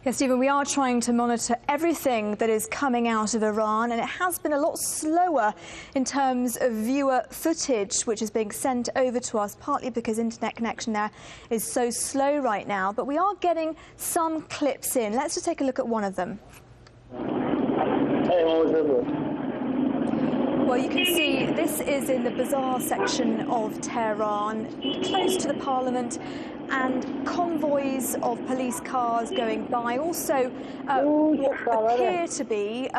Yes, Stephen, we are trying to monitor everything that is coming out of Iran, and it has been a lot slower in terms of viewer footage, which is being sent over to us, partly because internet connection there is so slow right now. But we are getting some clips in. Let's just take a look at one of them. Well, you can see this is in the bazaar section of Tehran, close to the parliament, and convoys of police cars going by. Also, what appear to be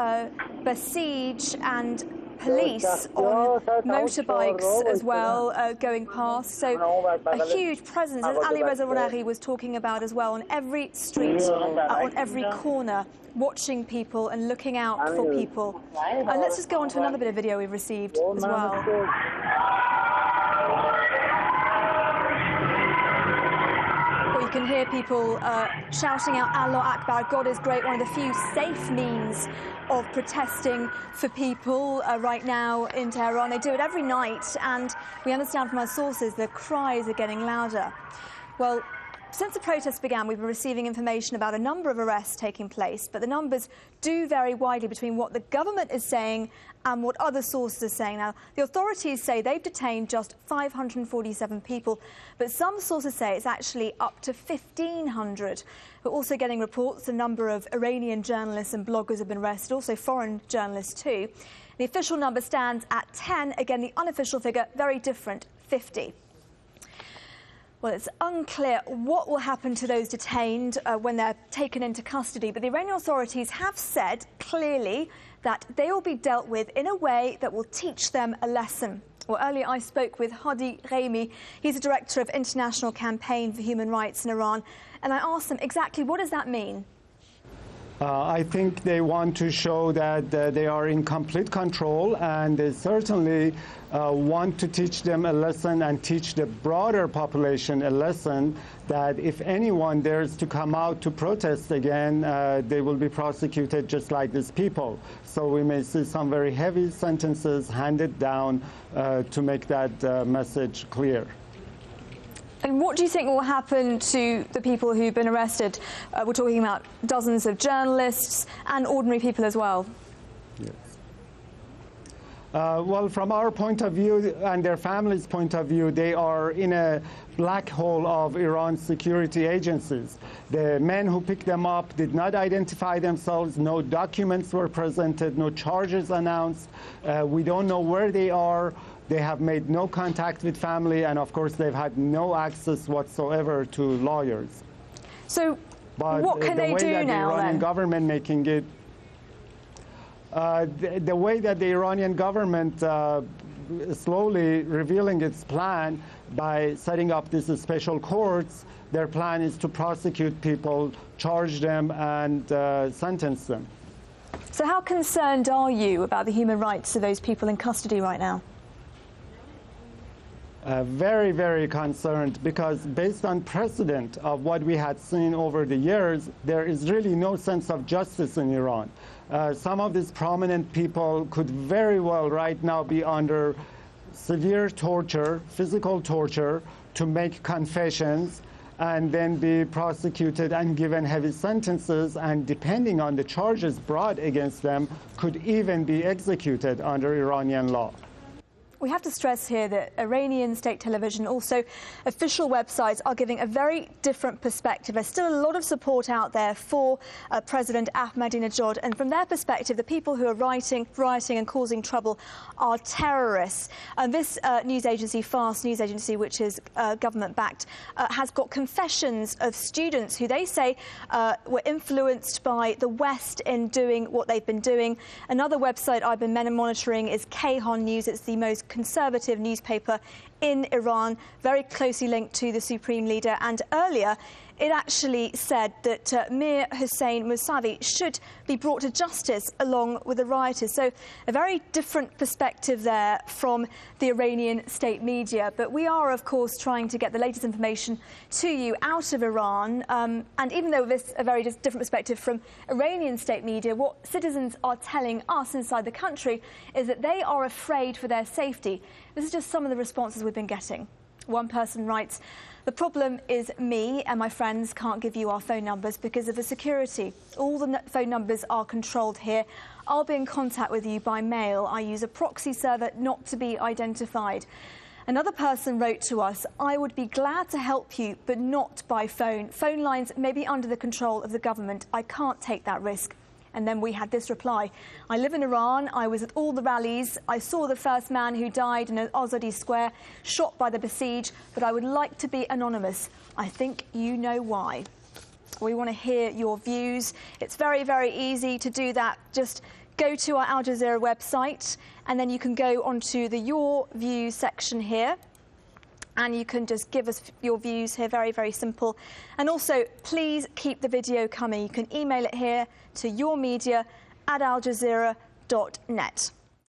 besiege and police on motorbikes as well going past. So a huge presence, as Ali Reza Ronaghi was talking about as well, on every street, on every corner, watching people and looking out for people. Let's just go on to another bit of video we've received as well. You can hear people shouting out Allah Akbar, God is great, one of the few safe means of protesting for people right now in Tehran. They do it every night, and we understand from our sources the cries are getting louder. Well, since the protests began, we've been receiving information about a number of arrests taking place, but the numbers do vary widely between what the government is saying and what other sources are saying. Now, the authorities say they've detained just 547 people, but some sources say it's actually up to 1,500. We're also getting reports a number of Iranian journalists and bloggers have been arrested, also foreign journalists too. The official number stands at 10. Again, the unofficial figure, very different, 50. Well, it's unclear what will happen to those detained when they're taken into custody, but the Iranian authorities have said clearly that they will be dealt with in a way that will teach them a lesson. Well, earlier I spoke with Hadi Raimi. He's the director of International Campaign for Human Rights in Iran, and I asked him exactly what does that mean? I think they want to show that they are in complete control, and they certainly want to teach them a lesson and teach the broader population a lesson that if anyone dares to come out to protest again, they will be prosecuted just like these people. So we may see some very heavy sentences handed down to make that message clear. And what do you think will happen to the people who've been arrested? We're talking about dozens of journalists and ordinary people as well. Yes. Well, from our point of view and their families' point of view, they are in a black hole of Iran's security agencies. The men who picked them up did not identify themselves. No documents were presented, no charges announced. We don't know where they are. They have made no contact with family, and of course they've had no access whatsoever to lawyers. So what can they do now then? The Iranian government making it, the way that the Iranian government slowly revealing its plan by setting up these special courts, their plan is to prosecute people, charge them, and sentence them. So how concerned are you about the human rights of those people in custody right now? Very, very concerned, because based on precedent of what we had seen over the years, there is really no sense of justice in Iran. Some of these prominent people could very well right now be under severe torture, physical torture, to make confessions and then be prosecuted and given heavy sentences, and depending on the charges brought against them, could even be executed under Iranian law. We have to stress here that Iranian state television, also official websites, are giving a very different perspective. There's still a lot of support out there for President Ahmadinejad, and from their perspective, the people who are rioting and causing trouble are terrorists. And this news agency, Fast news agency, which is government-backed, has got confessions of students who they say were influenced by the West in doing what they've been doing. Another website I've been monitoring is Kayhan News. It's the most conservative newspaper in Iran, very closely linked to the supreme leader. And earlier, it actually said that Mir Hossein Mousavi should be brought to justice along with the rioters. So a very different perspective there from the Iranian state media. But we are, of course, trying to get the latest information to you out of Iran. And even though this is a very different perspective from Iranian state media, what citizens are telling us inside the country is that they are afraid for their safety. This is just some of the responses we've been getting. One person writes, The problem is me and my friends can't give you our phone numbers because of the security. All the phone numbers are controlled here. I'll be in contact with you by mail. I use a proxy server not to be identified. Another person wrote to us, I would be glad to help you, but not by phone. Phone lines may be under the control of the government. I can't take that risk. And then we had this reply. I live in Iran. I was at all the rallies. I saw the first man who died in Azadi Square, shot by the besieged, but I would like to be anonymous. I think you know why. We want to hear your views. It's very, very easy to do that. Just go to our Al Jazeera website, and then you can go onto the Your Views section here. And you can just give us your views here, very, very simple. And also, please keep the video coming. You can email it here to yourmedia@aljazeera.net.